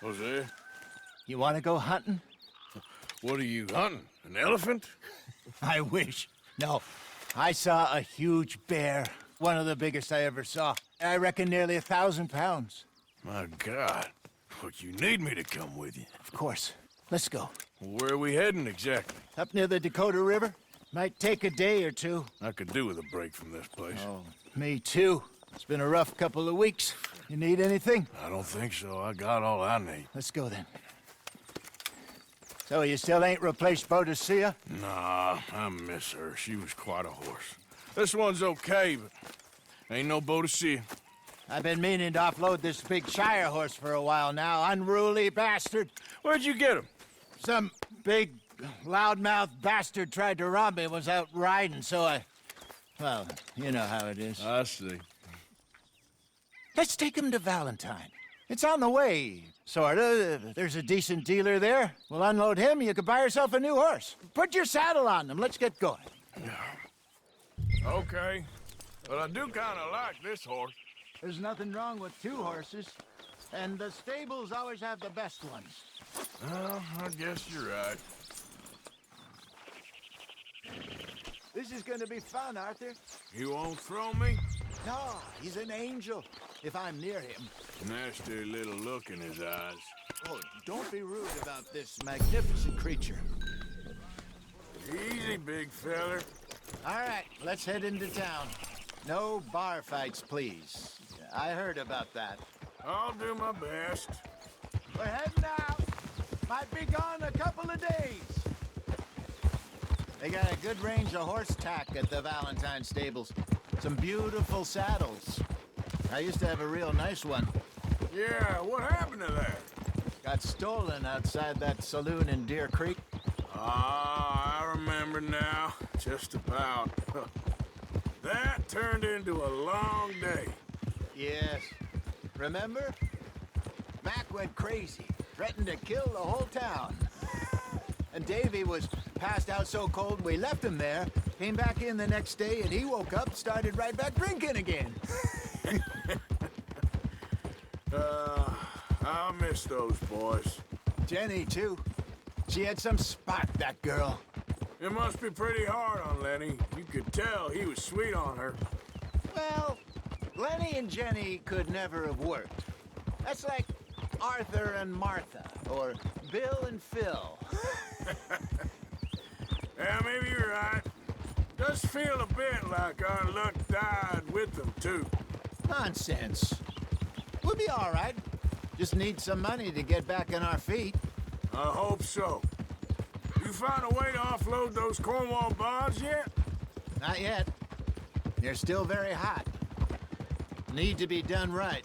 Jose, You want to go hunting? what are you hunting? An elephant? I wish. No. I saw a huge bear. One of the biggest I ever saw. I reckon nearly 1,000 pounds. My God. But you need me to come with you. Of course. Let's go. Where are we heading exactly? Up near the Dakota River? Might take a day or two. I could do with a break from this place. Oh, me too. It's been a rough couple of weeks. You need anything? I don't think so. I got all I need. Let's go then. So you still ain't replaced Boadicea? Nah, I miss her. She was quite a horse. This one's okay, but ain't no Boadicea. I've been meaning to offload this big Shire horse for a while now. Unruly bastard. Where'd you get him? Some big, loudmouth bastard tried to rob me, was out riding, so I... Well, you know how it is. I see. Let's take him to Valentine. It's on the way, sorta. There's a decent dealer there. We'll unload him, you could buy yourself a new horse. Put your saddle on him, let's get going. Okay. But I do kind of like this horse. There's nothing wrong with two horses, and the stables always have the best ones. Well, I guess you're right. This is gonna be fun, Arthur. You won't throw me? No, he's an angel, if I'm near him. Nasty little look in his eyes. Oh, don't be rude about this magnificent creature. Easy, big feller. All right, let's head into town. No bar fights, please. I heard about that. I'll do my best. We're heading out. Might be gone a couple of days. They got a good range of horse tack at the Valentine stables. Some beautiful saddles. I used to have a real nice one. Yeah, what happened to that? Got stolen outside that saloon in Deer Creek. Ah, I remember now. Just about. That turned into a long day. Yes. Remember? Mac went crazy. Threatened to kill the whole town. And Davy was passed out so cold we left him there. Came back in the next day and he woke up, started right back drinking again. I miss those boys. Jenny, too. She had some spark, that girl. It must be pretty hard on Lenny. You could tell he was sweet on her. Well, Lenny and Jenny could never have worked. That's like Arthur and Martha, or Bill and Phil. Yeah, maybe you're right. Does feel a bit like our luck died with them, too. Nonsense. We'll be all right. Just need some money to get back on our feet. I hope so. You found a way to offload those Cornwall bonds yet? Not yet. They're still very hot. Need to be done right.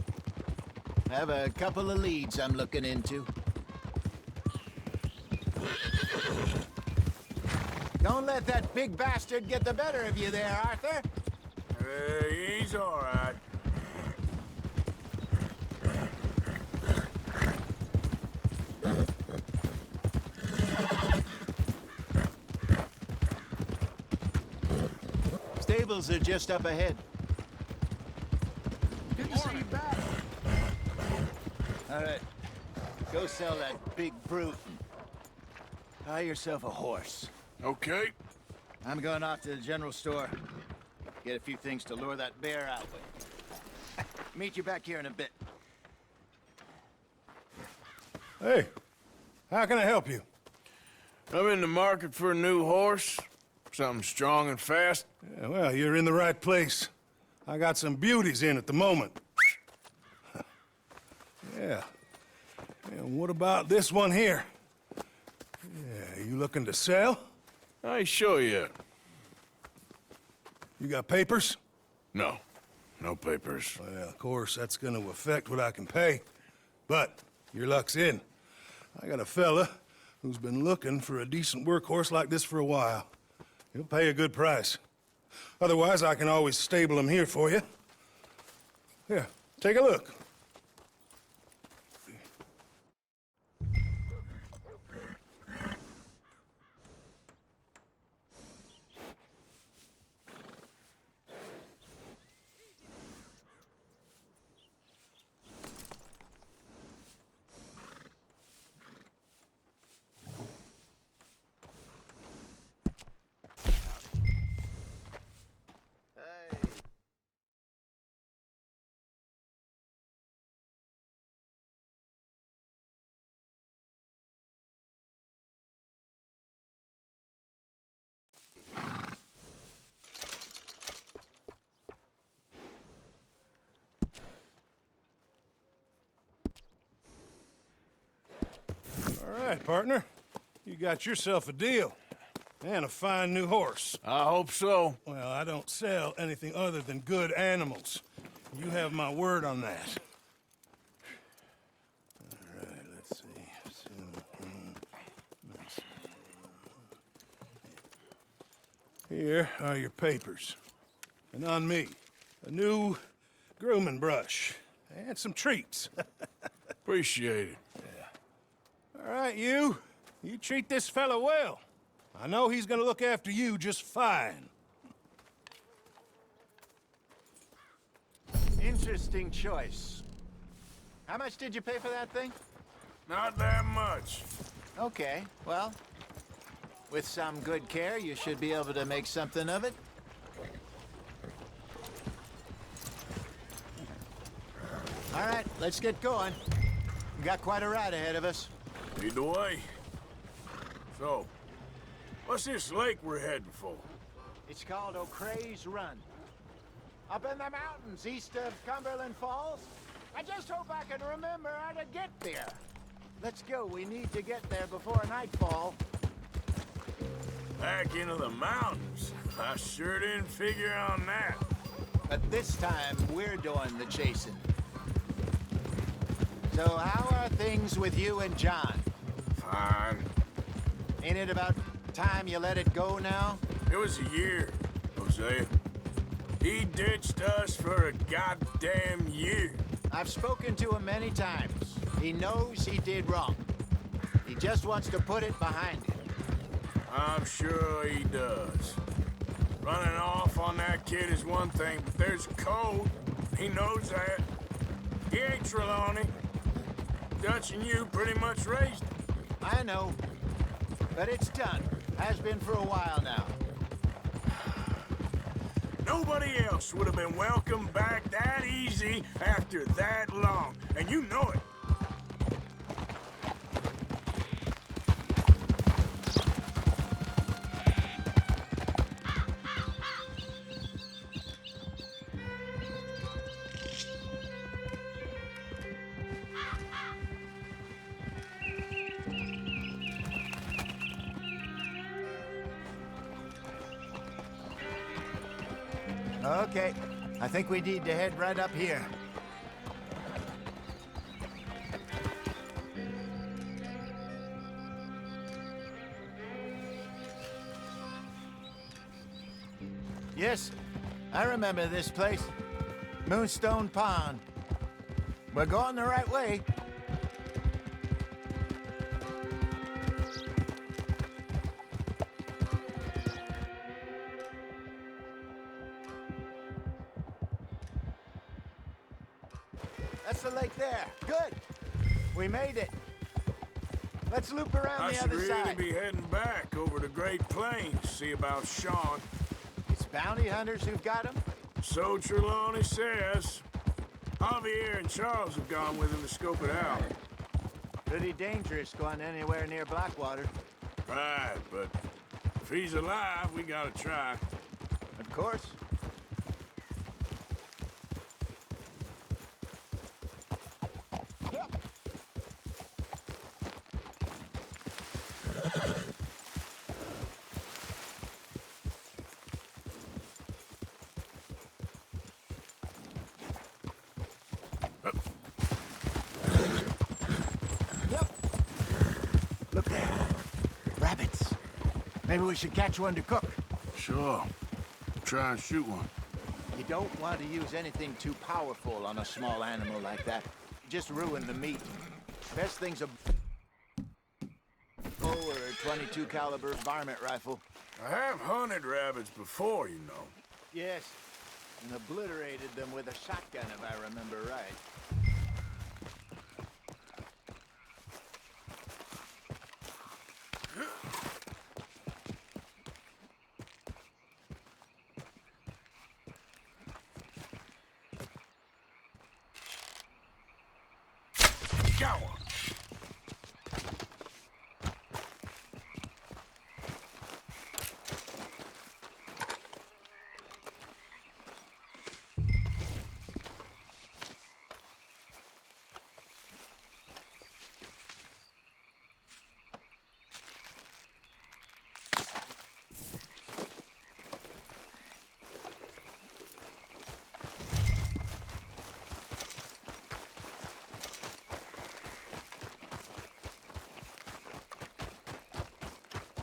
Have a couple of leads I'm looking into. Don't let that big bastard get the better of you there, Arthur. He's all right. Stables are just up ahead. Good to see you back. All right. Go sell that big brute. Buy yourself a horse. Okay. I'm going off to the general store. Get a few things to lure that bear out with. Meet you back here in a bit. Hey, how can I help you? I'm in the market for a new horse. Something strong and fast. Yeah, well, you're in the right place. I got some beauties in at the moment. Yeah. And what about this one here? Yeah, you looking to sell? I ain't sure yet. You got papers? No. No papers. Well, of course, that's gonna affect what I can pay. But your luck's in. I got a fella who's been looking for a decent workhorse like this for a while. He'll pay a good price. Otherwise, I can always stable him here for you. Here, take a look. right, partner. You got yourself a deal. And a fine new horse. I hope so. Well, I don't sell anything other than good animals. You have my word on that. All right, let's see. Here are your papers. And on me, a new grooming brush. And some treats. Appreciate it. All right, you treat this fella well. I know he's gonna look after you just fine. Interesting choice. How much did you pay for that thing? Not that much. Okay, well, with some good care, you should be able to make something of it. All right, let's get going. We got quite a ride ahead of us. Lead the way. So, what's this lake we're heading for? It's called O'Creagh's Run. Up in the mountains east of Cumberland Falls. I just hope I can remember how to get there. Let's go. We need to get there before nightfall. Back into the mountains. I sure didn't figure on that. But this time, we're doing the chasing. So how are things with you and John? Fine. Ain't it about time you let it go now? It was a year, Hosea. He ditched us for a goddamn year. I've spoken to him many times. He knows he did wrong. He just wants to put it behind him. I'm sure he does. Running off on that kid is one thing, but there's a code. He knows that. He ain't Trelawney. Dutch and you pretty much raised him. I know. But it's done. Has been for a while now. Nobody else would have been welcomed back that easy after that long, and you know it. Okay. I think we need to head right up here. Yes, I remember this place. Moonstone Pond. We're going the right way. That's the lake there. Good. We made it. Let's loop around I the should other really side. be heading back over the Great Plains, see about Sean. It's bounty hunters who've got him. So Trelawney says. Javier and Charles have gone with him to scope it out. Pretty dangerous going anywhere near Blackwater. Right, but if he's alive, we gotta try. Of course. Look there. Rabbits. Maybe we should catch one to cook. Sure. Try and shoot one. You don't want to use anything too powerful on a small animal like that. Just ruin the meat. Best thing's a bow or a 22 caliber varmint rifle. I have hunted rabbits before, you know. Yes, and obliterated them with a shotgun if I remember right. Got one.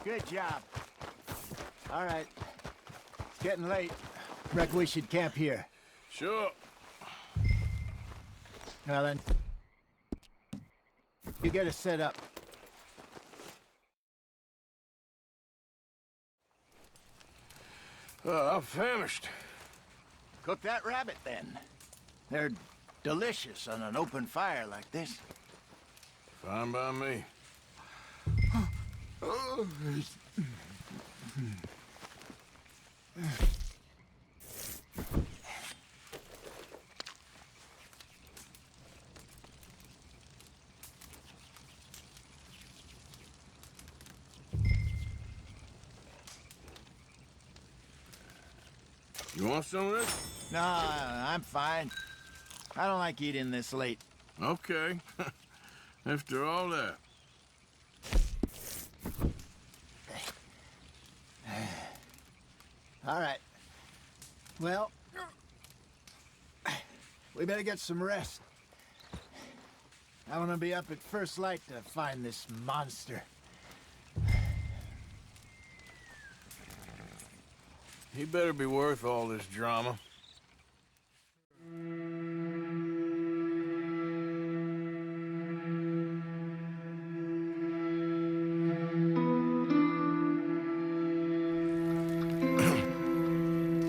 Good job. All right. It's getting late. Reckon we should camp here. Sure. Well then, you get us set up. I'm famished. Cook that rabbit then. They're delicious on an open fire like this. Fine by me. You want some of this? No, I'm fine. I don't like eating this late. Okay. After all that. All right. Well, we better get some rest. I want to be up at first light to find this monster. He better be worth all this drama.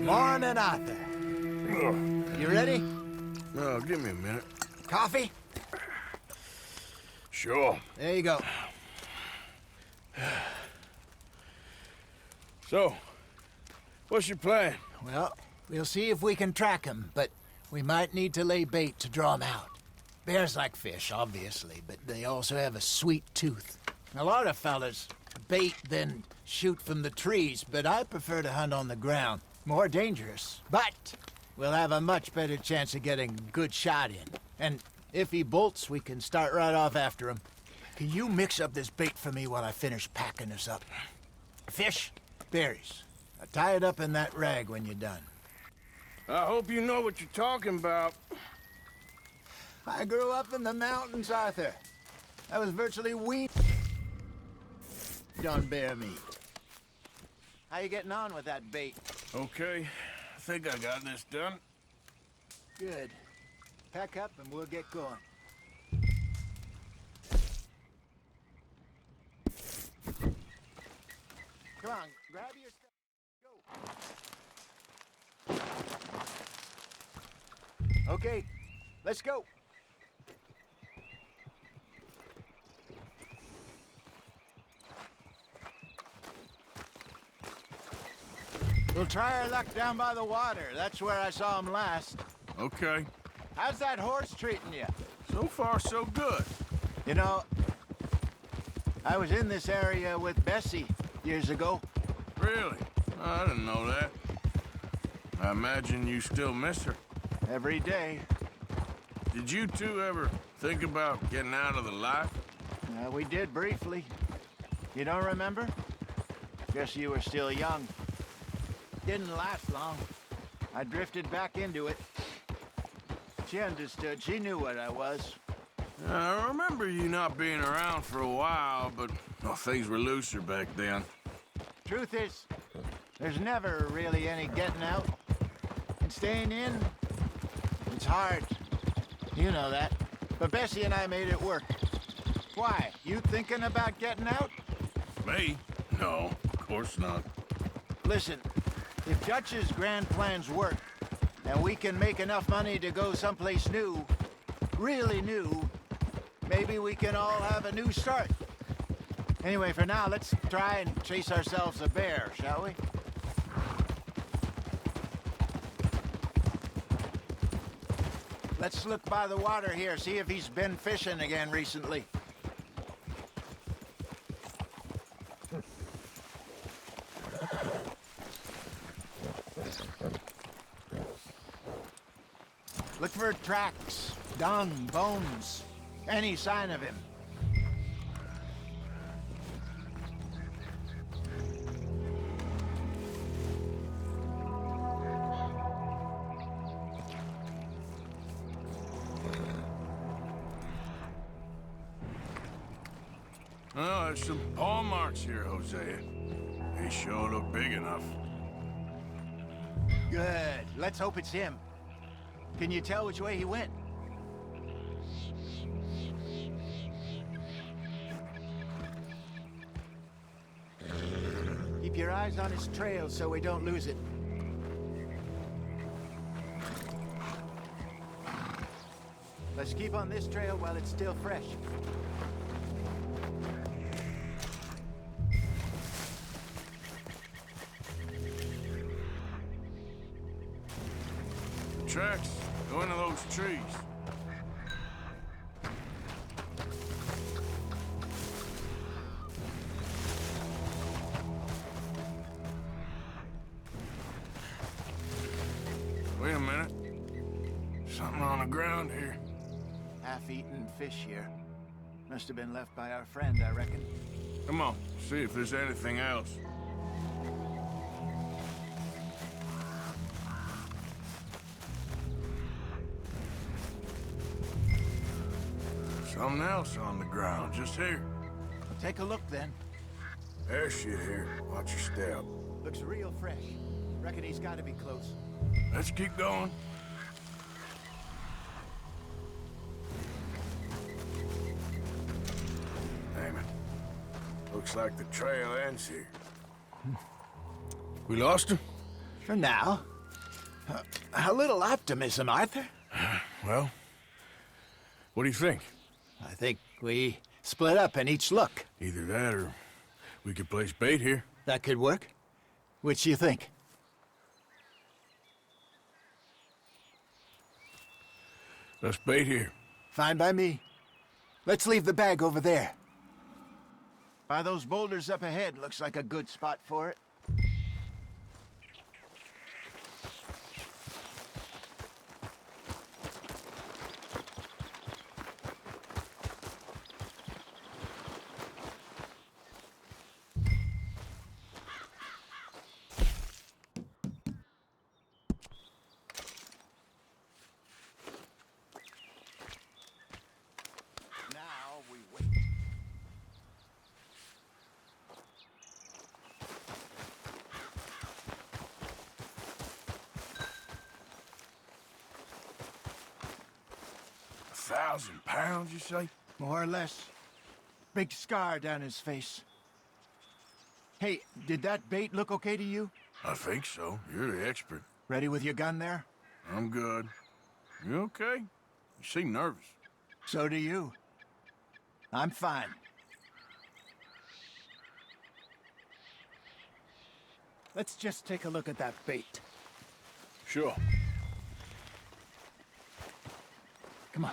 Morning, Arthur. You ready? No, give me a minute. Coffee? Sure. There you go. So, what's your plan? Well, we'll see if we can track him, but we might need to lay bait to draw him out. Bears like fish, obviously, but they also have a sweet tooth. A lot of fellas bait, then shoot from the trees, but I prefer to hunt on the ground. More dangerous, but we'll have a much better chance of getting a good shot in. And if he bolts, we can start right off after him. Can you mix up this bait for me while I finish packing this up? Fish, berries. Tie it up in that rag when you're done. I hope you know what you're talking about. I grew up in the mountains, Arthur. I was virtually weaned on bear meat. How you getting on with that bait? Okay, I think I got this done. Good. Pack up and we'll get going. Come on, grab your stuff. Go. Okay, let's go. We'll try our luck down by the water. That's where I saw him last. Okay. How's that horse treating you? So far, so good. You know, I was in this area with Bessie years ago. Really? I didn't know that. I imagine you still miss her. Every day. Did you two ever think about getting out of the life? We did briefly. You don't remember? Guess you were still young. Didn't last long. I drifted back into it. She understood. She knew what I was. I remember you not being around for a while, but things were looser back then. Truth is, there's never really any getting out. And staying in, it's hard. You know that. But Bessie and I made it work. Why? You thinking about getting out? Me? No, of course not. Listen, if Dutch's grand plans work, and we can make enough money to go someplace new, really new, maybe we can all have a new start. Anyway, for now, let's try and chase ourselves a bear, shall we? Let's look by the water here, see if he's been fishing again recently. Look for tracks, dung, bones, any sign of him. Well, there's some paw marks here, Hosea. They sure look big enough. Good. Let's hope it's him. Can you tell which way he went? Keep your eyes on his trail so we don't lose it. Let's keep on this trail while it's still fresh. Tracks go into those trees. Wait a minute. Something on the ground here. Half-eaten fish here. Must have been left by our friend, I reckon. Come on, see if there's anything else. Something else on the ground, just here. Take a look then. There's shit here. Watch your step. Looks real fresh. Reckon he's got to be close. Let's keep going. Damn it. Looks like the trail ends here. We lost him? For now. A little optimism, Arthur. Well, what do you think? I think we split up and each look. Either that or we could place bait here. That could work. Which do you think? Let's bait here. Fine by me. Let's leave the bag over there. By those boulders up ahead, looks like a good spot for it. Now we wait. £1,000, you say? More or less. Big scar down his face. Hey, did that bait look okay to you? I think so. You're the expert. Ready with your gun there? I'm good. You okay? You seem nervous. So do you. I'm fine. Let's just take a look at that bait. Sure. Come on.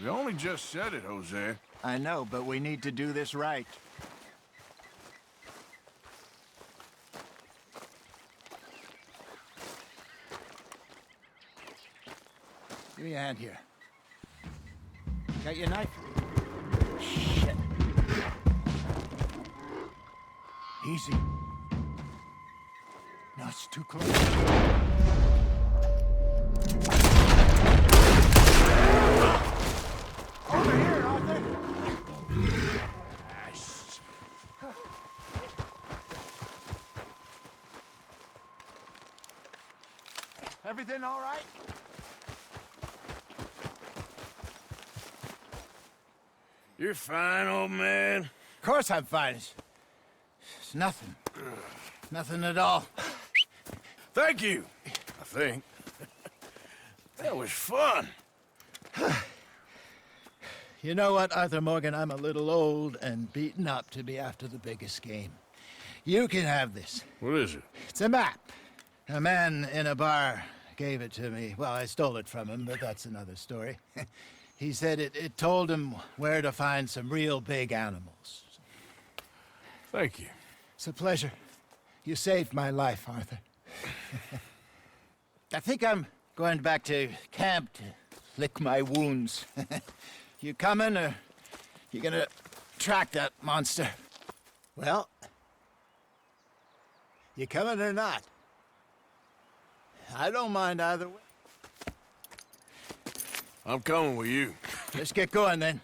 We only just said it, Jose. I know, but we need to do this right. Give me a hand here. Got your knife? Shit. Easy. No, it's too close. Over here, Arthur! Everything all right? You're fine, old man. Of course I'm fine. It's nothing. Nothing at all. Thank you, I think. That was fun. You know what, Arthur Morgan? I'm a little old and beaten up to be after the biggest game. You can have this. What is it? It's a map. A man in a bar gave it to me. Well, I stole it from him, but that's another story. He said it told him where to find some real big animals. Thank you. It's a pleasure. You saved my life, Arthur. I think I'm going back to camp to lick my wounds. You coming, or you gonna track that monster? Well, you coming or not? I don't mind either way. I'm coming with you. Let's get going then.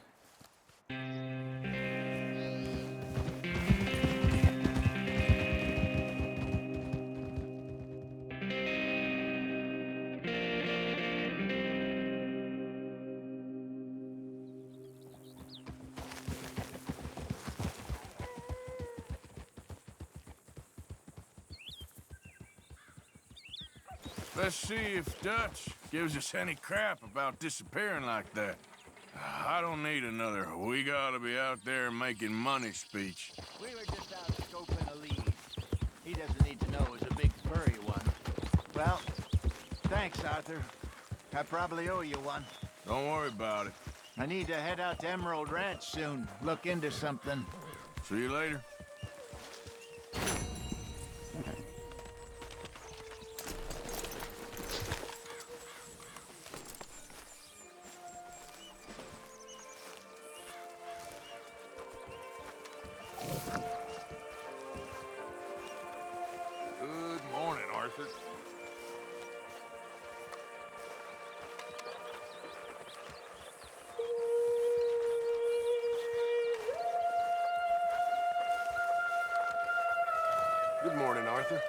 Let's see if Dutch gives us any crap about disappearing like that. I don't need another "we gotta be out there making money" speech. We were just out scoping a lead. He doesn't need to know it was a big furry one. Well, thanks, Arthur. I probably owe you one. Don't worry about it. I need to head out to Emerald Ranch soon. Look into something. See you later. Good morning, Arthur. Good morning, Arthur.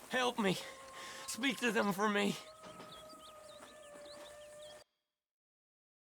Help me. Speak to them for me.